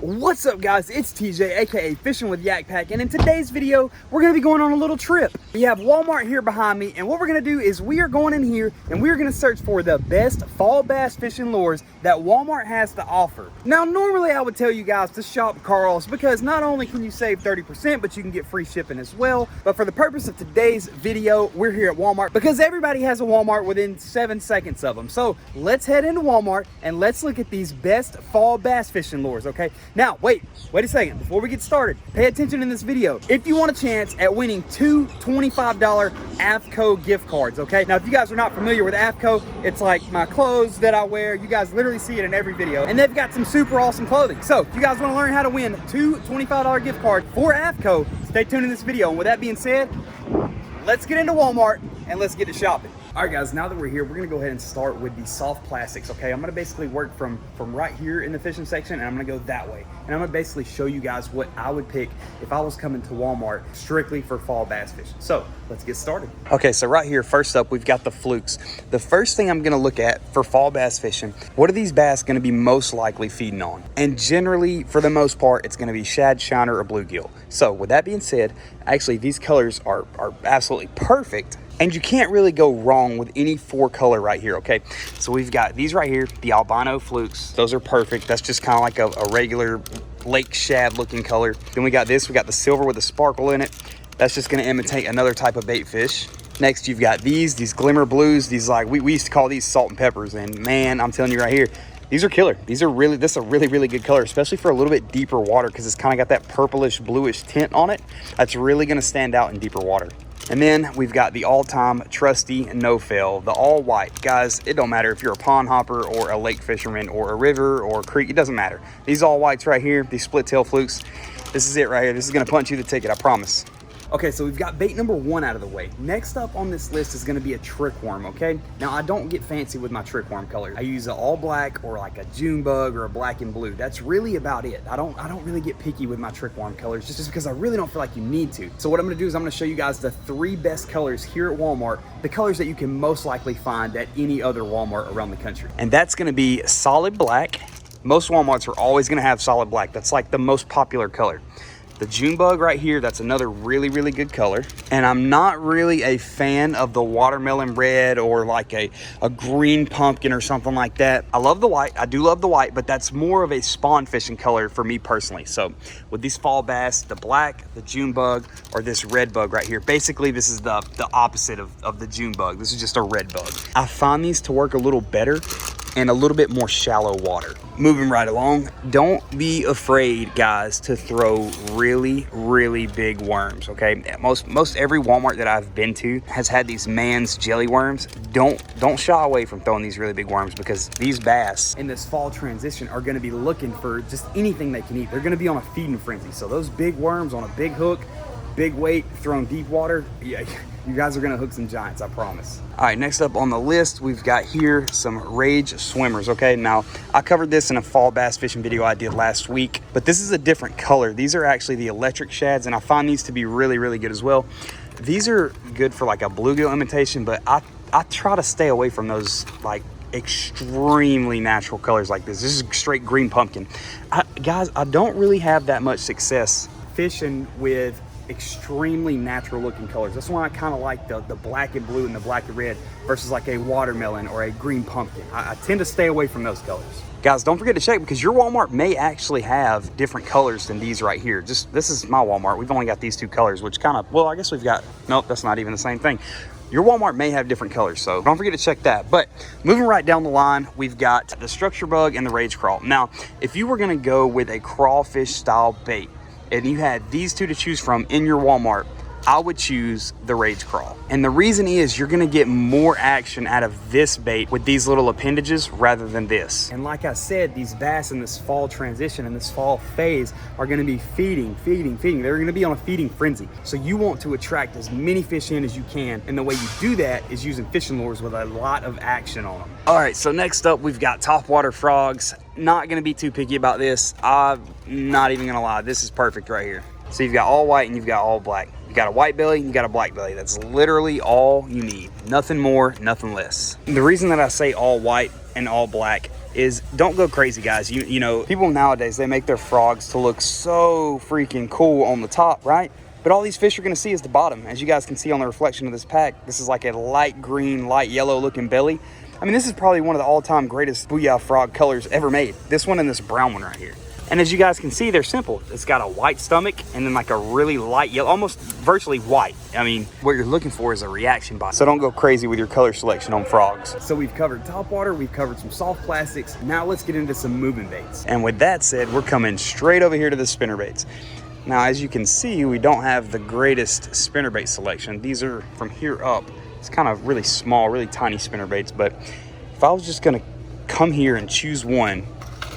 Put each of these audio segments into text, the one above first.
What's up guys, it's TJ aka Fishing with YakPak, and in today's video we're going to be going on a little trip. We have Walmart here behind me, and what we're going to do is we are going in here and we're going to search for the best fall bass fishing lures that Walmart has to offer. Now normally I would tell you guys to shop Carl's because not only can you save 30% but you can get free shipping as well. But for the purpose of today's video, we're here at Walmart because everybody has a Walmart within 7 seconds of them. So let's head into Walmart and let's look at these best fall bass fishing lures, okay? Now, wait a second. Before we get started, pay attention in this video. If you want a chance at winning two $25 AFCO gift cards, okay? Now, if you guys are not familiar with AFCO, it's like my clothes that I wear. You guys literally see it in every video. And they've got some super awesome clothing. So, if you guys want to learn how to win two $25 gift cards for AFCO, stay tuned in this video. And with that being said, let's get into Walmart and let's get to shopping. All right guys, now that we're here, we're gonna go ahead and start with the soft plastics, okay? I'm gonna basically work from right here in the fishing section, and I'm gonna go that way. And I'm gonna basically show you guys what I would pick if I was coming to Walmart strictly for fall bass fishing. So let's get started. Okay, so right here, first up, we've got the flukes. The first thing I'm gonna look at for fall bass fishing, what are these bass gonna be most likely feeding on? And generally, for the most part, it's gonna be shad, shiner, or bluegill. So with that being said, actually these colors are absolutely perfect. And you can't really go wrong with any four color right here, okay? So we've got these right here, the albino flukes. Those are perfect. That's just kind of like a regular lake shad looking color. Then we got this, we got the silver with the sparkle in it. That's just gonna imitate another type of bait fish. Next, you've got these glimmer blues. These like, we used to call these salt and peppers. And man, I'm telling you right here, these are killer. This is a really good color, especially for a little bit deeper water because it's kind of got that purplish bluish tint on it. That's really gonna stand out in deeper water. And then we've got the all-time trusty no-fail, the all-white. Guys, it don't matter if you're a pond hopper or a lake fisherman or a river or a creek, it doesn't matter. These all-whites right here, these split-tail flukes, this is it right here. This is gonna punch you the ticket, I promise. Okay, so we've got bait number one out of the way. Next up on this list is gonna be a trick worm, okay? Now, I don't get fancy with my trick worm colors. I use an all black or like a June bug or a black and blue. That's really about it. I don't really get picky with my trick worm colors just because I really don't feel like you need to. So what I'm gonna do is I'm gonna show you guys the three best colors here at Walmart, the colors that you can most likely find at any other Walmart around the country. And that's gonna be solid black. Most Walmarts are always gonna have solid black. That's like the most popular color. The June bug right here, that's another really good color. And I'm not really a fan of the watermelon red or like a green pumpkin or something like that. I love the white, I do love the white, but that's more of a spawn fishing color for me personally. So with these fall bass, the black, the June bug, or this red bug right here, basically this is the opposite of the June bug. This is just a red bug. I find these to work a little better and a little bit more shallow water. Moving right along, don't be afraid, guys, to throw really big worms, okay? Most every Walmart that I've been to has had these Man's jelly worms. Don't shy away from throwing these really big worms because these bass in this fall transition are gonna be looking for just anything they can eat. They're gonna be on a feeding frenzy. So those big worms on a big hook, big weight, thrown deep water, yeah, you guys are gonna hook some giants, I promise. All right, next up on the list, we've got here some Rage swimmers, okay? Now, I covered this in a fall bass fishing video I did last week, but this is a different color. These are actually the electric shads, and I find these to be really good as well. These are good for like a bluegill imitation, but I try to stay away from those like extremely natural colors like this. This is straight green pumpkin. Guys, I don't really have that much success fishing with extremely natural looking colors. That's why I kind of like the black and blue and the black and red versus like a watermelon or a green pumpkin. I tend to stay away from those colors. Guys, don't forget to check because your Walmart may actually have different colors than these right here. This is my Walmart. We've only got these two colors, which kind of, well, I guess we've got, nope, that's not even the same thing. Your Walmart may have different colors, so don't forget to check that. But moving right down the line, we've got the structure bug and the rage crawl. Now, if you were gonna go with a crawfish style bait, and you had these two to choose from in your Walmart, I would choose the Rage Crawl. And the reason is you're gonna get more action out of this bait with these little appendages rather than this. And like I said, these bass in this fall transition, in this fall phase, are gonna be feeding. They're gonna be on a feeding frenzy. So you want to attract as many fish in as you can. And the way you do that is using fishing lures with a lot of action on them. All right, so next up, we've got topwater frogs. Not gonna be too picky about this. I'm not even gonna lie, this is perfect right here. So you've got all white and you've got all black. You got a white belly, you got a black belly. That's literally all you need. Nothing more, nothing less. The reason that I say all white and all black is don't go crazy, guys. You know, people nowadays, they make their frogs to look so freaking cool on the top, right? But all these fish are gonna see is the bottom. As you guys can see on the reflection of this pack, this is like a light green, light yellow looking belly. I mean, this is probably one of the all-time greatest Booyah frog colors ever made. This one and this brown one right here. And as you guys can see, they're simple. It's got a white stomach and then like a really light yellow, almost virtually white. I mean, what you're looking for is a reaction body. So don't go crazy with your color selection on frogs. So we've covered topwater, we've covered some soft plastics. Now let's get into some moving baits. And with that said, we're coming straight over here to the spinner baits. Now, as you can see, we don't have the greatest spinnerbait selection. These are from here up. It's kind of really small, really tiny spinnerbaits. But if I was just gonna come here and choose one,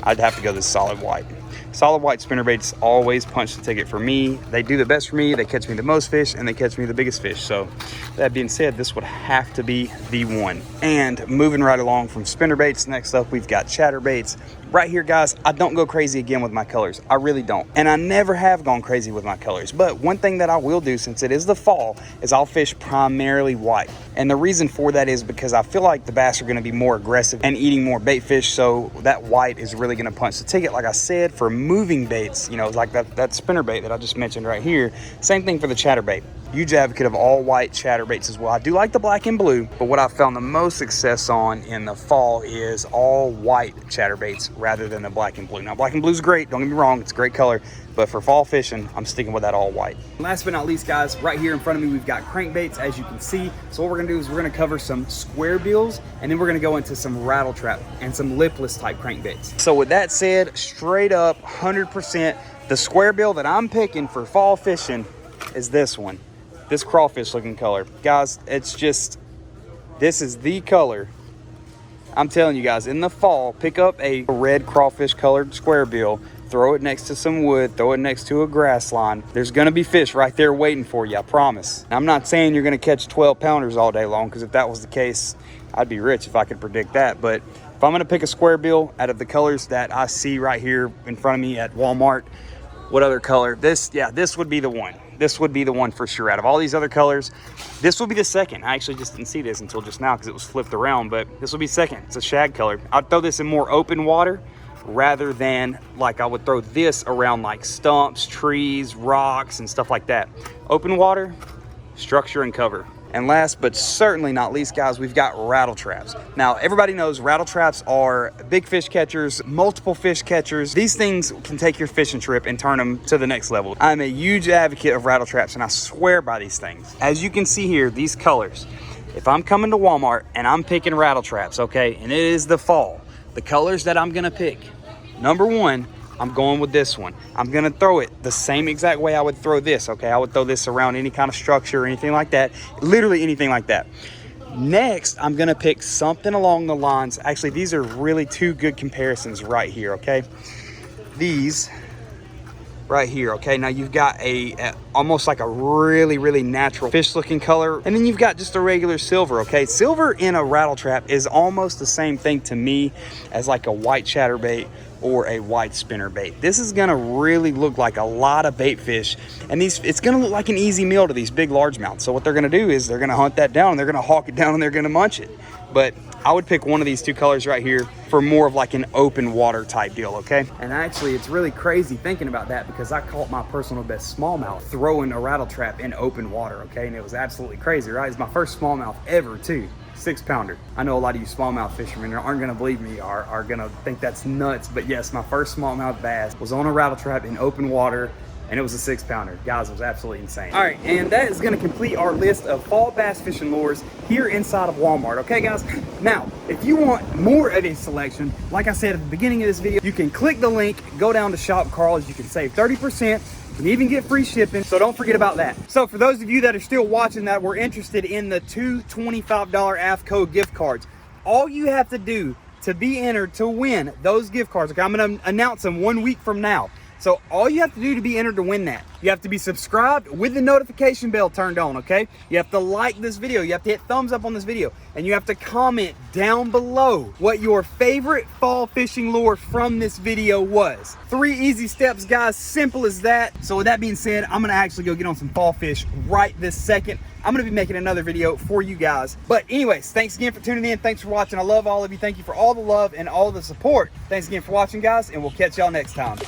I'd have to go this solid white. Solid white spinnerbaits always punch the ticket for me. They do the best for me. They catch me the most fish and they catch me the biggest fish. So that being said, this would have to be the one. And moving right along from spinnerbaits, next up we've got chatterbaits. Right here, guys, I don't go crazy again with my colors. I really don't. And I never have gone crazy with my colors. But one thing that I will do, since it is the fall, is I'll fish primarily white. And the reason for that is because I feel like the bass are gonna be more aggressive and eating more bait fish, so that white is really gonna punch the ticket. Like I said, for moving baits, you know, like that spinner bait that I just mentioned right here. Same thing for the chatterbait. Huge advocate of all white chatterbaits as well. I do like the black and blue, but what I found the most success on in the fall is all white chatterbaits rather than the black and blue. Now, black and blue is great, don't get me wrong, it's a great color, but for fall fishing, I'm sticking with that all white. Last but not least, guys, right here in front of me, we've got crankbaits, as you can see. So what we're gonna do is we're gonna cover some square bills, and then we're gonna go into some rattle trap and some lipless type crankbaits. So with that said, straight up, 100%, the square bill that I'm picking for fall fishing is this one. This crawfish looking color. Guys, it's just, this is the color. I'm telling you guys, in the fall, pick up a red crawfish colored square bill, throw it next to some wood, throw it next to a grass line. There's gonna be fish right there waiting for you, I promise. Now, I'm not saying you're gonna catch 12 pounders all day long, because if that was the case, I'd be rich if I could predict that. But if I'm gonna pick a square bill out of the colors that I see right here in front of me at Walmart, what other color? This would be the one. This would be the one for sure. Out of all these other colors, this will be the second. I actually just didn't see this until just now because it was flipped around, but this will be second. It's a shag color. I'd throw this in more open water rather than like I would throw this around like stumps, trees, rocks, and stuff like that. Open water, structure and cover. And last but certainly not least, guys, we've got rattle traps. Now, everybody knows rattle traps are big fish catchers, multiple fish catchers. These things can take your fishing trip and turn them to the next level. I'm a huge advocate of rattle traps, and I swear by these things. As you can see here, these colors, if I'm coming to Walmart and I'm picking rattle traps, okay, and it is the fall, the colors that I'm gonna pick, number one, I'm going with this one. I'm gonna throw it the same exact way I would throw this, okay? I would throw this around any kind of structure or anything like that, literally anything like that. Next, I'm gonna pick something along the lines, actually, these are really two good comparisons right here, okay? These right here, okay? Now you've got a almost like a really natural fish looking color, and then you've got just a regular silver, okay? Silver in a rattle trap is almost the same thing to me as like a white chatterbait or a white spinner bait. This is gonna really look like a lot of bait fish, and it's gonna look like an easy meal to these big largemouths. So what they're gonna do is they're gonna hunt that down, and they're gonna hawk it down, and they're gonna munch it. But I would pick one of these two colors right here for more of like an open water type deal, okay? And actually, it's really crazy thinking about that because I caught my personal best smallmouth throwing a rattle trap in open water, okay? And it was absolutely crazy, right? It's my first smallmouth ever too. 6-pounder. I know a lot of you smallmouth fishermen aren't gonna believe me, are gonna think that's nuts, but yes, my first smallmouth bass was on a rattle trap in open water, and it was a 6-pounder. Guys, it was absolutely insane. All right, and that is gonna complete our list of fall bass fishing lures here inside of Walmart, okay guys? Now, if you want more of a selection, like I said at the beginning of this video, you can click the link, go down to Shop Carl's, you can save 30%, you can even get free shipping, so don't forget about that. So for those of you that are still watching that were interested in the two $25 AFCO gift cards, all you have to do to be entered to win those gift cards, okay, I'm gonna announce them 1 week from now. So all you have to do to be entered to win that, you have to be subscribed with the notification bell turned on, okay? You have to like this video, you have to hit thumbs up on this video, and you have to comment down below what your favorite fall fishing lure from this video was. 3 easy steps, guys, simple as that. So with that being said, I'm gonna actually go get on some fall fish right this second. I'm gonna be making another video for you guys. But anyways, thanks again for tuning in. Thanks for watching. I love all of you. Thank you for all the love and all the support. Thanks again for watching, guys, and we'll catch y'all next time.